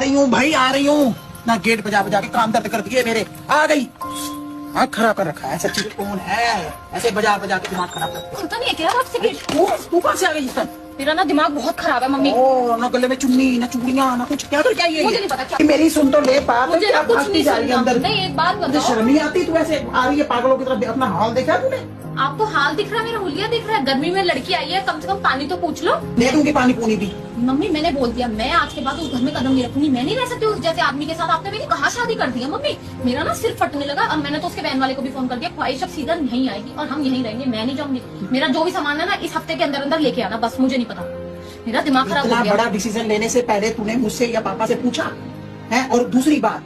रही हूँ भाई, आ रही हूँ ना। गेट बजा बजा के कान दर्द कर दिए मेरे। आ गई। आँख खराब कर रखा है। सच्ची कौन है ऐसे बजा बजा के दिमाग खराब कर? सुनता नहीं है क्या आपसे गेट? तू कहाँ से आ गई इस टाइम? मेरा ना दिमाग बहुत खराब है मम्मी। ओ ना गले में चुन्नी ना चूड़ियां ना कुछ। क्या क्या ये? मुझे नहीं पता क्या। मेरी सुन तो ले बात। मुझे ना कुछ नहीं जा रही है सुनना। अंदर। नहीं एक बात तुझे बताओ, शर्म नहीं आती? तू ऐसे आ रही है पागलों की तरफ। अपना हाल देखा तूने? आपको हाल दिख रहा है, मेरा हुलिया दिख रहा है। गर्मी में लड़की आई है, कम से कम पानी तो पूछ लो। दे दूंगी पानी पूनी भी। मम्मी मैंने बोल दिया, मैं आज के बाद उस घर में कदम नहीं रखूंगी। मैं नहीं रह सकती उस जैसे आदमी के साथ। आपने मेरी कहाँ शादी कर दी है मम्मी? मेरा ना सिर फटने लगा और मैंने तो उसके बहन वाले को भी फोन कर दिया। ख्वाहिश अब सीधा नहीं आएगी और हम यहीं रहेंगे, मैं नहीं जाऊंगी। मेरा जो भी सामान है ना इस हफ्ते के अंदर अंदर लेके आना, बस। मुझे नहीं पता, मेरा दिमाग खराब हो इतना गया। बड़ा डिसीजन लेने से पहले तूने मुझसे या पापा से पूछा है? और दूसरी बात,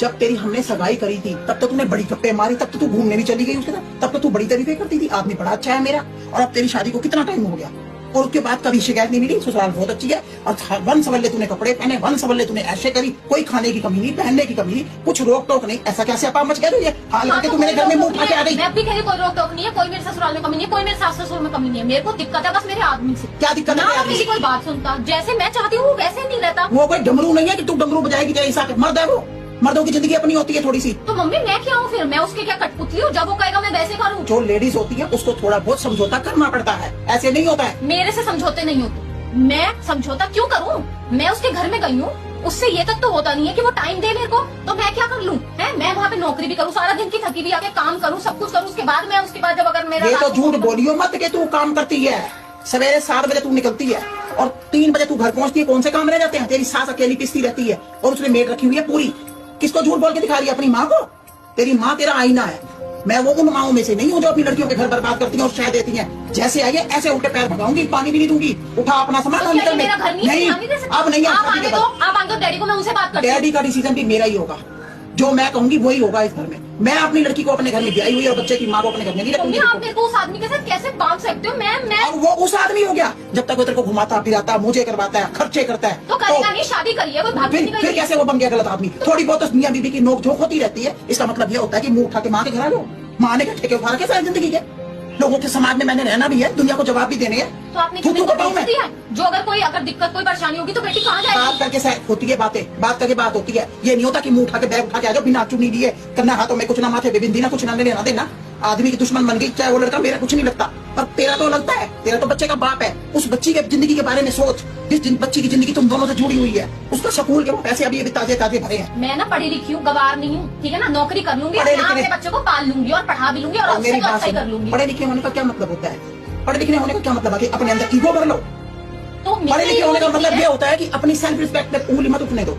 जब तेरी हमने सगाई करी थी तब तो तूने बड़ी गप्पे मारी, तब तो तू घूमने भी चली गई उसके साथ, तब तो तू बड़ी तारीफें करती थी। आदमी बड़ा अच्छा है मेरा। और अब तेरी शादी को कितना टाइम हो गया और उसके बाद कभी शिकायत नहीं मिली। ससुराल बहुत अच्छी है और वन सवल्ले तूने कपड़े पहने, वन सवल्ले तूने ऐसे करी। कोई खाने की कमी नहीं, पहनने की कमी नहीं, कुछ रोक टोक नहीं। ऐसा कैसे अपा मच गया ये हाल करके तू मेरे घर में मुंह उठा के आ गई? मैं भी कह रही कोई रोक टोक नहीं है, कोई मेरे ससुराल में कमी नहीं है, कोई मेरे सास ससुर में कमी नहीं है। मेरे को दिक्कत है बस मेरे आदमी से। क्या दिक्कत है? ना मेरी कोई बात सुनता, जैसे मैं चाहती हूँ वैसे नहीं रहता। वो कोई डमरू नहीं है कि तू डमरू बजाएगी तेरे हिसाब से। मर्द है वो, मर्दों की जिंदगी अपनी होती है थोड़ी सी। तो मम्मी मैं क्या हूँ फिर? मैं उसके क्या कठपुतली हूँ? जब वो कहेगा मैं वैसे करूँ। जो लेडीज होती है उसको थोड़ा बहुत समझौता करना पड़ता है, ऐसे नहीं होता है। मेरे से समझौते नहीं होते। मैं समझौता क्यों करूँ? मैं उसके घर में गई हूँ, उससे ये तक तो होता नहीं है कि वो टाइम दे मेरे को। तो मैं क्या कर लूँ? है मैं वहाँ पे नौकरी भी करूँ, सारा दिन की थकी भी आके काम करूँ, सब कुछ करूँ। उसके बाद जब अगर मेरा ये तो झूठ बोलियो मत कि तू काम करती है। सवेरे 7 बजे तू निकलती है और 3 बजे तू घर पहुंचती है। कौन से काम रह जाते हैं? तेरी सास अकेली पिसती रहती है और उसने मेड रखी हुई है पूरी। किसको झूठ बोल के दिखा रही है? अपनी माँ को। तेरी माँ तेरा आईना है। मैं वो उन माओं में से नहीं हूँ जो अपनी लड़कियों के घर बर्बाद करती हैं और शह देती हैं। जैसे आई है ऐसे उल्टे पैर भगाऊंगी, पानी भी नहीं दूंगी। उठा अपना सामान और निकल। मेरा घर नहीं, अब नहीं। आप आने दो डैडी को, मैं उनसे बात करती हूँ। डैडी का डिसीजन भी मेरा ही होगा। जो मैं कहूंगी वही होगा इस घर में। मैं अपनी लड़की को अपने घर में ब्याही हुई और बच्चे की माँ को अपने घर में नहीं रखूंगी। आप मेरे को उस आदमी के साथ कैसे बांध सकते हो? मैं और वो उस आदमी हो गया जब तक वो तेरे को घुमाता फिराता, मुझे करवाता है, खर्चे करता है। तो करेगा नहीं, शादी करिए, कोई भाग नहीं फिर करेगी। कैसे वो बन गया गलत आदमी? थोड़ी बहुत मियां बीबी की नोक-झोंक होती रहती है। इसका मतलब ये होता है कि मुंह उठा के माँ के घर आ जाओ। माँ ने क्या ठेके उठा रखे सारी जिंदगी के? लोगों के समाज में मैंने रहना भी है, दुनिया को जवाब भी देने हैं। तो आपने क्यों बताऊं मैं? जो अगर दिक्कत कोई परेशानी होगी तो बेटी कहाँ जाएगी? बात करके होती है बातें, बात करके बात होती है। ये नहीं होता कि मुंह उठा के बैग उठा के आ जाओ बिना चुनी लिए, करना हाथों में कुछ ना, माथे पे बिंदी ना, कुछ ना लेना देना। आदमी की दुश्मन बन गई चाहे वो लड़का। मेरा कुछ नहीं लगता पर तेरा तो लगता है। तेरा तो बच्चे का बाप है। उस बच्ची के जिंदगी के बारे में सोच। जिस बच्ची की जिंदगी तुम दोनों से जुड़ी हुई है, उसका स्कूल के पैसे अभी ताजे ताजे भरे हैं। मैं ना पढ़ी लिखी हूँ, गवार नहीं हूँ, ठीक है ना? नौकरी कर लूंगी, अपने बच्चे को पाल लूंगी और पढ़ा भी लूंगी और मेरी बात कर लूंगी। पढ़े लिखे होने का क्या मतलब होता है? पढ़े लिखने होने का क्या मतलब है कि अपने अंदर ईगो भर लो? तो पढ़े लिखे होने का मतलब ये होता है कि अपनी सेल्फ रिस्पेक्ट पे उंगली मत उठने दो।